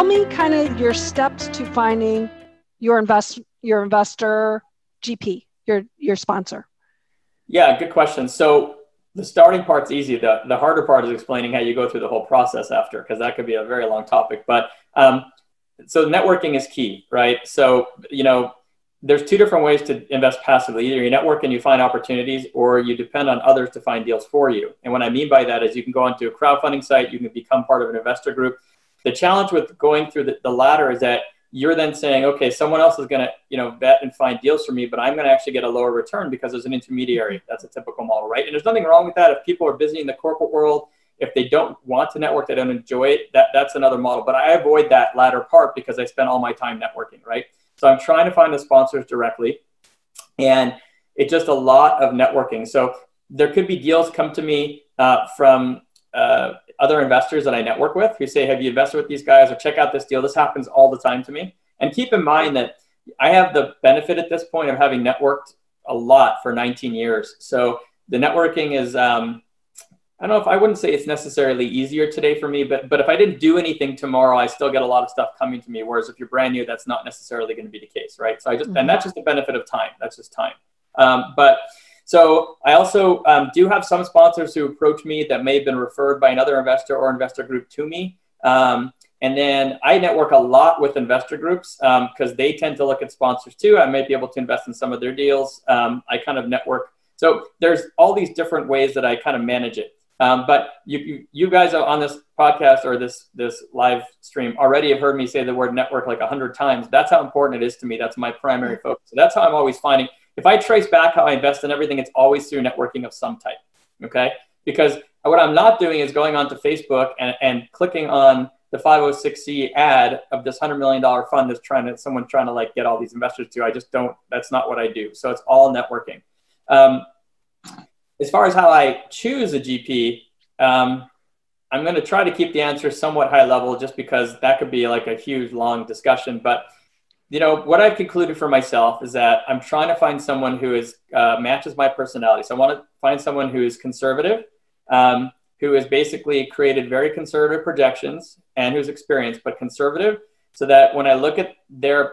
tell me kind of your steps to finding your investor GP, your sponsor. Yeah, good question. So the starting part's easy. The harder part is explaining how you go through the whole process after, because that could be a very long topic. But so networking is key, right? So, there's two different ways to invest passively. Either you network and you find opportunities, or you depend on others to find deals for you. And what I mean by that is you can go onto a crowdfunding site, you can become part of an investor group. The challenge with going through the latter is that you're then saying, okay, someone else is going to, vet and find deals for me, but I'm going to actually get a lower return because there's an intermediary. That's a typical model, right? And there's nothing wrong with that. If people are busy in the corporate world, if they don't want to network, they don't enjoy it, that's another model. But I avoid that latter part because I spend all my time networking, right? So I'm trying to find the sponsors directly, and it's just a lot of networking. So there could be deals come to me from other investors that I network with who say, have you invested with these guys, or check out this deal. This happens all the time to me. And keep in mind that I have the benefit at this point of having networked a lot for 19 years. So the networking is, I wouldn't say it's necessarily easier today for me, but if I didn't do anything tomorrow, I still get a lot of stuff coming to me. Whereas if you're brand new, that's not necessarily going to be the case, right? So and that's just the benefit of time. That's just time. So I also do have some sponsors who approach me that may have been referred by another investor or investor group to me. And then I network a lot with investor groups because they tend to look at sponsors too. I might be able to invest in some of their deals. I kind of network. So there's all these different ways that I kind of manage it. But you guys on this podcast or this live stream already have heard me say the word network like 100 times. That's how important it is to me. That's my primary focus. So that's how I'm always finding. If I trace back how I invest in everything, it's always through networking of some type, okay? Because what I'm not doing is going onto Facebook and clicking on the 506c ad of this $100 million fund that's someone trying to like get all these investors to. I just don't, that's not what I do. So it's all networking. As far as how I choose a GP, I'm going to try to keep the answer somewhat high level just because that could be like a huge, long discussion. But what I've concluded for myself is that I'm trying to find someone who matches my personality. So I want to find someone who is conservative, who has basically created very conservative projections and who's experienced, but conservative, so that when I look at their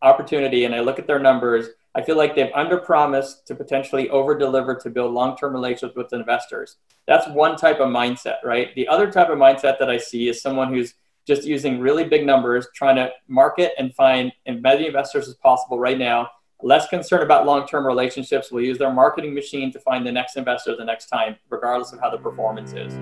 opportunity and I look at their numbers, I feel like they've underpromised to potentially over-deliver to build long-term relationships with investors. That's one type of mindset, right? The other type of mindset that I see is someone who's just using really big numbers, trying to market and find as many investors as possible right now, less concerned about long-term relationships, will use their marketing machine to find the next investor the next time, regardless of how the performance is.